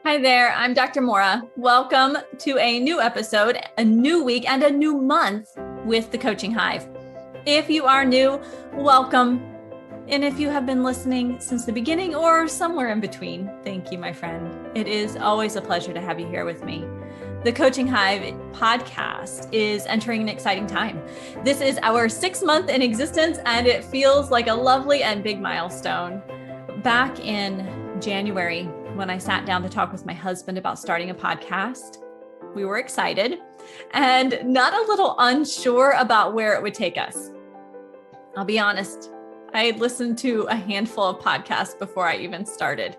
Hi there, I'm Dr. Mora. Welcome to a new episode, a new week, and a new month with the Coaching Hive. If you are new, welcome. And if you have been listening since the beginning or somewhere in between, thank you, my friend. It is always a pleasure to have you here with me. The Coaching Hive podcast is entering an exciting time. This is our 6th month in existence, and it feels like a lovely and big milestone. Back in January, when I sat down to talk with my husband about starting a podcast, we were excited and not a little unsure about where it would take us. I'll be honest, I had listened to a handful of podcasts before I even started.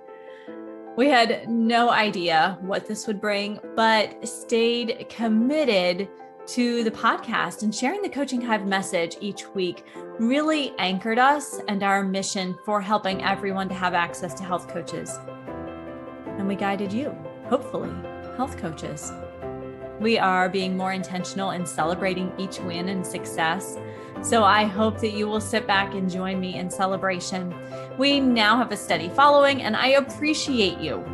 We had no idea what this would bring, but stayed committed to the podcast, and sharing the Coaching Hive message each week really anchored us and our mission for helping everyone to have access to health coaches. And we guided you, hopefully, health coaches. We are being more intentional in celebrating each win and success. So I hope that you will sit back and join me in celebration. We now have a steady following, and I appreciate you.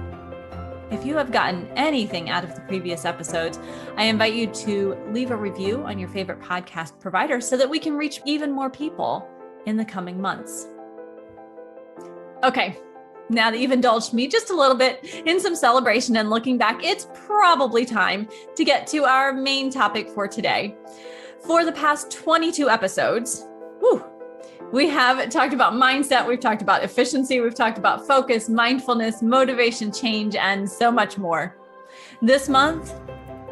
If you have gotten anything out of the previous episodes, I invite you to leave a review on your favorite podcast provider so that we can reach even more people in the coming months. Okay. Now that you've indulged me just a little bit in some celebration and looking back, it's probably time to get to our main topic for today. For the past 22 episodes, we have talked about mindset, we've talked about efficiency, we've talked about focus, mindfulness, motivation, change, and so much more. This month,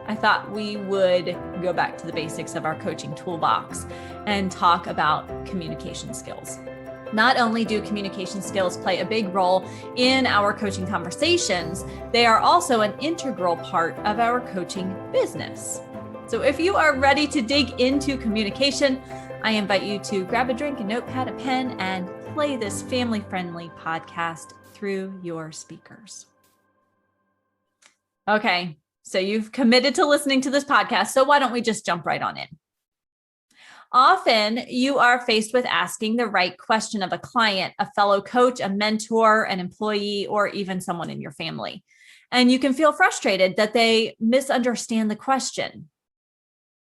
I thought we would go back to the basics of our coaching toolbox and talk about communication skills. Not only do communication skills play a big role in our coaching conversations, they are also an integral part of our coaching business. So if you are ready to dig into communication, I invite you to grab a drink, a notepad, a pen, and play this family-friendly podcast through your speakers. Okay, so you've committed to listening to this podcast, so why don't we just jump right on in? Often you are faced with asking the right question of a client, a fellow coach, a mentor, an employee, or even someone in your family. And you can feel frustrated that they misunderstand the question.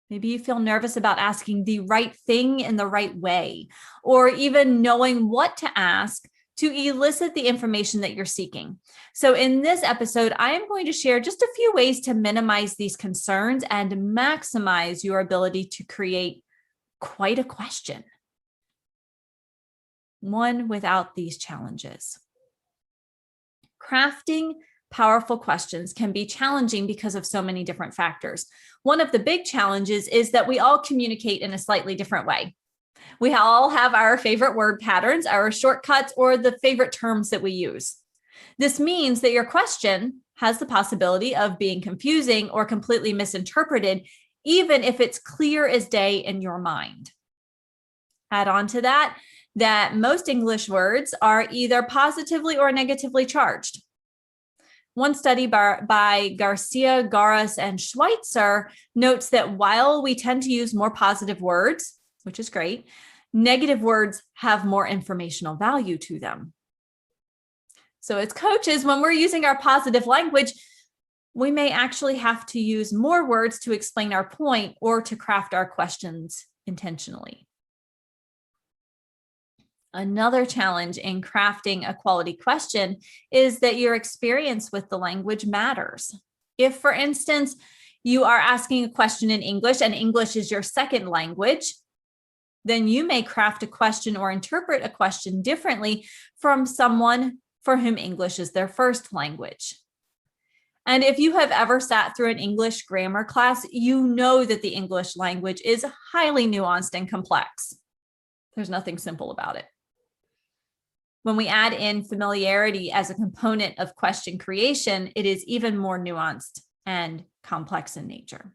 Maybe you feel nervous about asking the right thing in the right way, or even knowing what to ask to elicit the information that you're seeking. So in this episode, I am going to share just a few ways to minimize these concerns and maximize your ability to create quite a question, one without these challenges. Crafting powerful questions can be challenging because of so many different factors. One of the big challenges is that we all communicate in a slightly different way. We all have our favorite word patterns, our shortcuts, or the favorite terms that we use. This means that your question has the possibility of being confusing or completely misinterpreted, even if it's clear as day in your mind. Add on to that most English words are either positively or negatively charged. One study by Garcia, Garas, and Schweitzer notes that while we tend to use more positive words, which is great, negative words have more informational value to them. So as coaches, when we're using our positive language, we may actually have to use more words to explain our point or to craft our questions intentionally. Another challenge in crafting a quality question is that your experience with the language matters. If, for instance, you are asking a question in English and English is your second language, then you may craft a question or interpret a question differently from someone for whom English is their first language. And if you have ever sat through an English grammar class, you know that the English language is highly nuanced and complex. There's nothing simple about it. When we add in familiarity as a component of question creation, it is even more nuanced and complex in nature.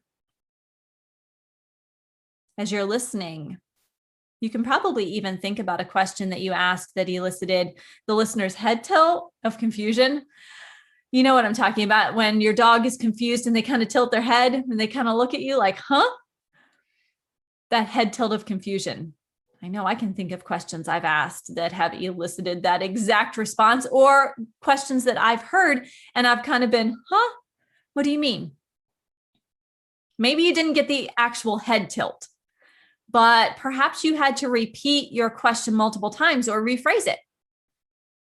As you're listening, you can probably even think about a question that you asked that elicited the listener's head tilt of confusion. You know what I'm talking about, when your dog is confused and they kind of tilt their head and they kind of look at you like, huh? That head tilt of confusion. I know I can think of questions I've asked that have elicited that exact response, or questions that I've heard and I've kind of been, what do you mean? Maybe you didn't get the actual head tilt, but perhaps you had to repeat your question multiple times or rephrase it.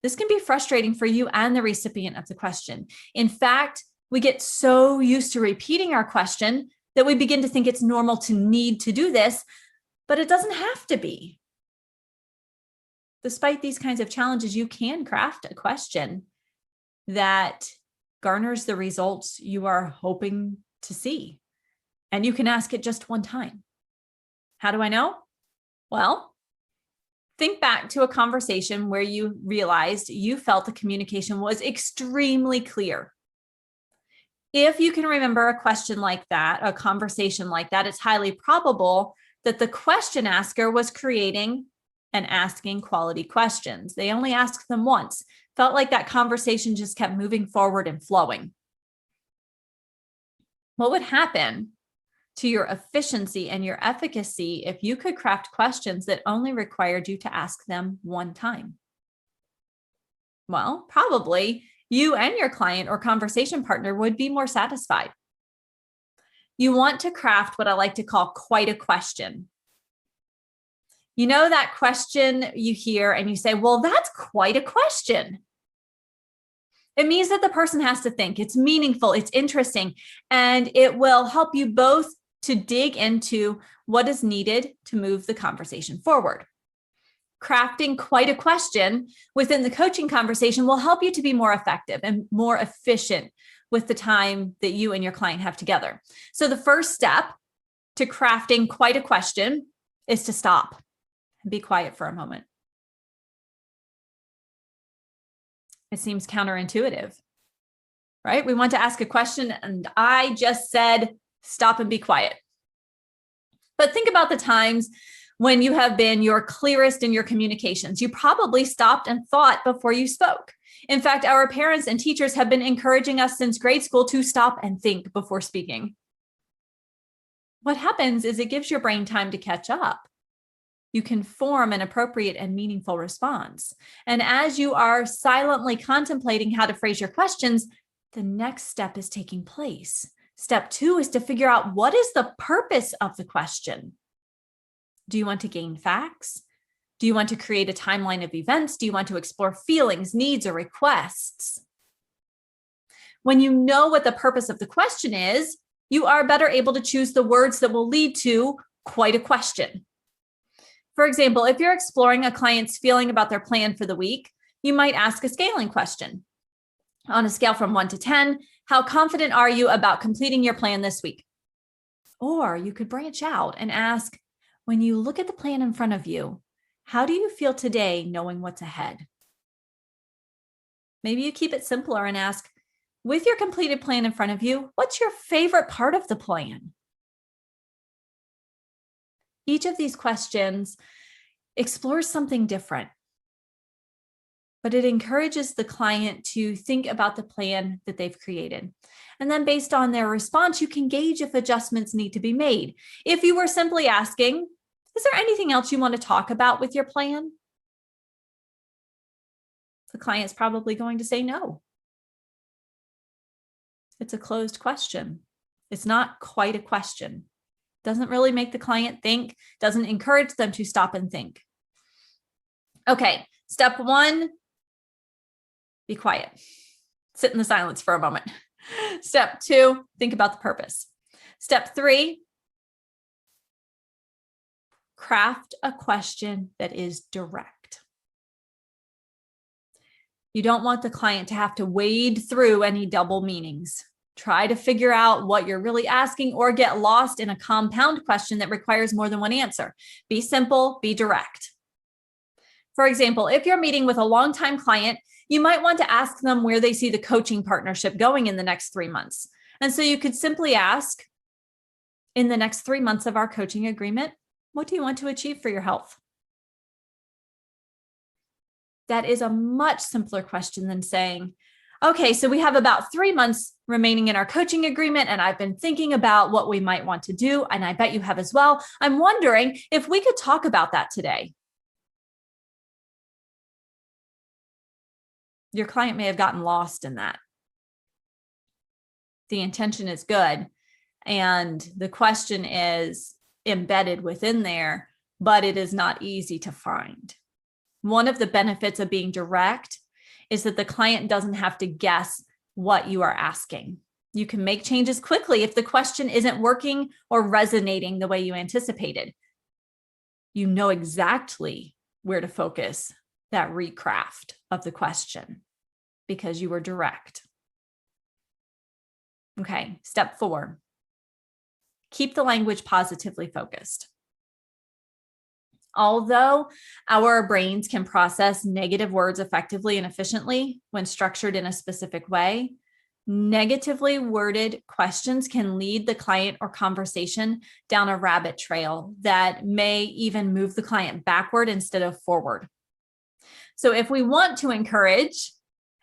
This can be frustrating for you and the recipient of the question. In fact, we get so used to repeating our question that we begin to think it's normal to need to do this, but it doesn't have to be. Despite these kinds of challenges, you can craft a question that garners the results you are hoping to see. And you can ask it just one time. How do I know? Well, think back to a conversation where you realized you felt the communication was extremely clear. If you can remember a question like that, a conversation like that, it's highly probable that the question asker was creating and asking quality questions. They only asked them once. Felt like that conversation just kept moving forward and flowing. What would happen to your efficiency and your efficacy if you could craft questions that only required you to ask them one time? Well, probably you and your client or conversation partner would be more satisfied. You want to craft what I like to call quite a question. You know that question you hear and you say, well, that's quite a question. It means that the person has to think. It's meaningful, it's interesting, and it will help you both to dig into what is needed to move the conversation forward. Crafting quite a question within the coaching conversation will help you to be more effective and more efficient with the time that you and your client have together. So the first step to crafting quite a question is to stop and be quiet for a moment. It seems counterintuitive, right? We want to ask a question and I just said, stop and be quiet. But think about the times when you have been your clearest in your communications. You probably stopped and thought before you spoke. In fact, our parents and teachers have been encouraging us since grade school to stop and think before speaking. What happens is it gives your brain time to catch up. You can form an appropriate and meaningful response. And as you are silently contemplating how to phrase your questions, the next step is taking place. Step 2 is to figure out what is the purpose of the question. Do you want to gain facts? Do you want to create a timeline of events? Do you want to explore feelings, needs, or requests? When you know what the purpose of the question is, you are better able to choose the words that will lead to quite a question. For example, if you're exploring a client's feeling about their plan for the week, you might ask a scaling question. On a scale from 1 to 10, how confident are you about completing your plan this week? Or you could branch out and ask, when you look at the plan in front of you, how do you feel today knowing what's ahead? Maybe you keep it simpler and ask, with your completed plan in front of you, what's your favorite part of the plan? Each of these questions explores something different, but it encourages the client to think about the plan that they've created. And then based on their response, you can gauge if adjustments need to be made. If you were simply asking, is there anything else you want to talk about with your plan? The client's probably going to say no. It's a closed question. It's not quite a question. Doesn't really make the client think, doesn't encourage them to stop and think. Okay, step 1, be quiet. Sit in the silence for a moment. Step 2, think about the purpose. Step 3, craft a question that is direct. You don't want the client to have to wade through any double meanings. Try to figure out what you're really asking or get lost in a compound question that requires more than one answer. Be simple, be direct. For example, if you're meeting with a longtime client, you might want to ask them where they see the coaching partnership going in the next 3 months. And so you could simply ask, in the next 3 months of our coaching agreement, what do you want to achieve for your health? That is a much simpler question than saying, Okay, so we have about 3 months remaining in our coaching agreement, and I've been thinking about what we might want to do, and I bet you have as well. I'm wondering if we could talk about that today. Your client may have gotten lost in that. The intention is good, and the question is embedded within there, but it is not easy to find. One of the benefits of being direct is that the client doesn't have to guess what you are asking. You can make changes quickly if the question isn't working or resonating the way you anticipated. You know exactly where to focus that recraft of the question because you were direct. Okay, step 4. Keep the language positively focused. Although our brains can process negative words effectively and efficiently when structured in a specific way, negatively worded questions can lead the client or conversation down a rabbit trail that may even move the client backward instead of forward. So if we want to encourage,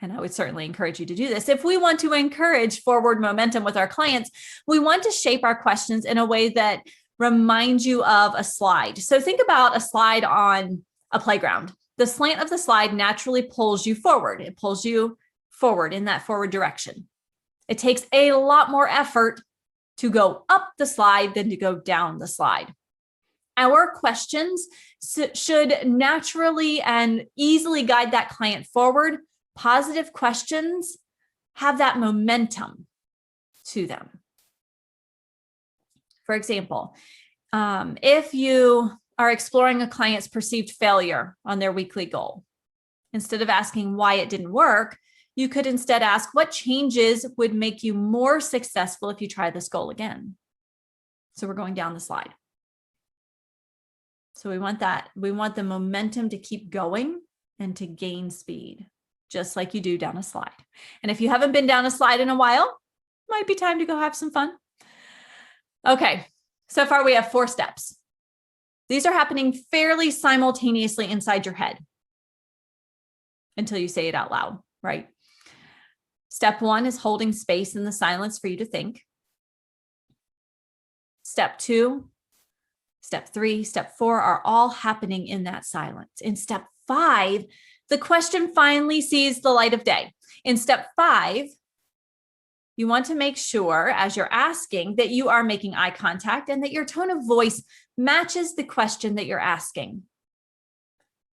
and I would certainly encourage you to do this, if we want to encourage forward momentum with our clients, we want to shape our questions in a way that reminds you of a slide. So think about a slide on a playground. The slant of the slide naturally pulls you forward. It pulls you forward in that forward direction. It takes a lot more effort to go up the slide than to go down the slide. Our questions should naturally and easily guide that client forward. Positive questions have that momentum to them. For example, if you are exploring a client's perceived failure on their weekly goal, instead of asking why it didn't work, you could instead ask what changes would make you more successful if you try this goal again. So we're going down the slide. So we want that. We want the momentum to keep going and to gain speed, just like you do down a slide. And if you haven't been down a slide in a while, might be time to go have some fun. Okay, so far we have 4 steps. These are happening fairly simultaneously inside your head until you say it out loud, right? Step 1 is holding space in the silence for you to think. Step 2, step 3, step 4 are all happening in that silence. In step 5, the question finally sees the light of day. In step 5, you want to make sure as you're asking that you are making eye contact and that your tone of voice matches the question that you're asking.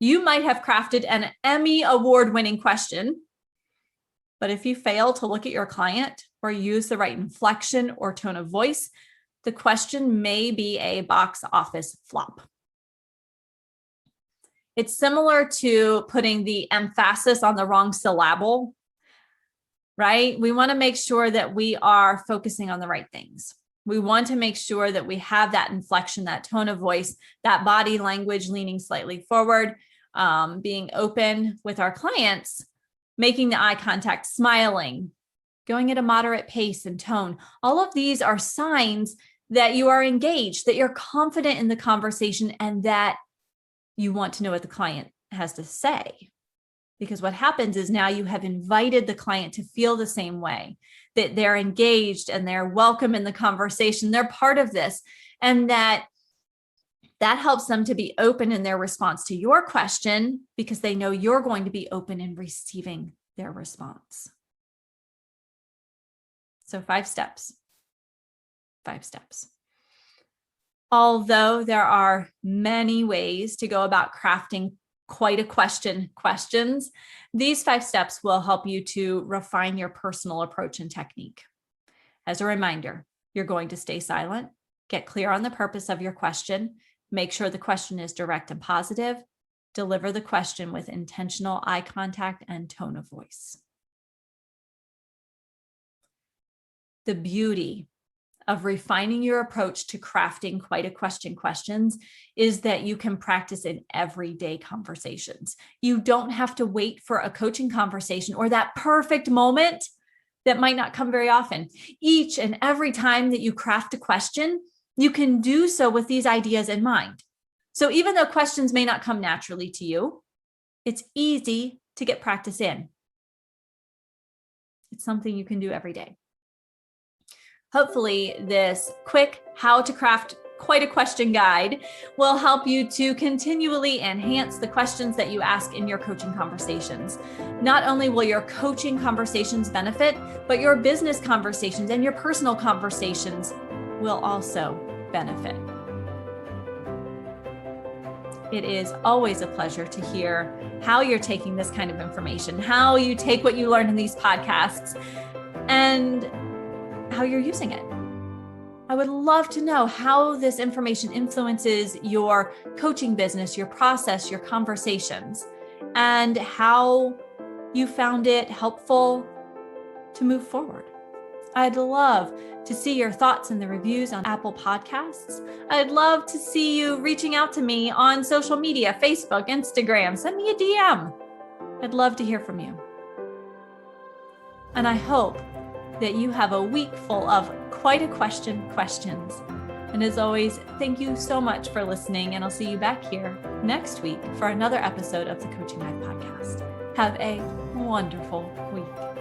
You might have crafted an Emmy award-winning question, but if you fail to look at your client or use the right inflection or tone of voice, the question may be a box office flop. It's similar to putting the emphasis on the wrong syllable, right? We want to make sure that we are focusing on the right things. We want to make sure that we have that inflection, that tone of voice, that body language leaning slightly forward, being open with our clients, making the eye contact, smiling, going at a moderate pace and tone. All of these are signs that you are engaged, that you're confident in the conversation, and that you want to know what the client has to say. Because what happens is now you have invited the client to feel the same way, that they're engaged and they're welcome in the conversation. They're part of this. And that helps them to be open in their response to your question because they know you're going to be open in receiving their response. So 5 steps. 5 steps. Although there are many ways to go about crafting quite a questions, these 5 steps will help you to refine your personal approach and technique. As a reminder, you're going to stay silent, get clear on the purpose of your question, make sure the question is direct and positive, deliver the question with intentional eye contact and tone of voice. The beauty of refining your approach to crafting quite a questions is that you can practice in everyday conversations. You don't have to wait for a coaching conversation or that perfect moment that might not come very often. Each and every time that you craft a question, you can do so with these ideas in mind. So even though questions may not come naturally to you, it's easy to get practice in. It's something you can do every day. Hopefully, this quick how to craft quite a question guide will help you to continually enhance the questions that you ask in your coaching conversations. Not only will your coaching conversations benefit, but your business conversations and your personal conversations will also benefit. It is always a pleasure to hear how you're taking this kind of information, how you take what you learn in these podcasts, and how you're using it. I would love to know how this information influences your coaching business, your process, your conversations, and how you found it helpful to move forward. I'd love to see your thoughts in the reviews on Apple Podcasts. I'd love to see you reaching out to me on social media, Facebook, Instagram. Send me a DM. I'd love to hear from you. And I hope that you have a week full of quite a question questions. And as always, thank you so much for listening, and I'll see you back here next week for another episode of the Coaching Hive podcast. Have a wonderful week.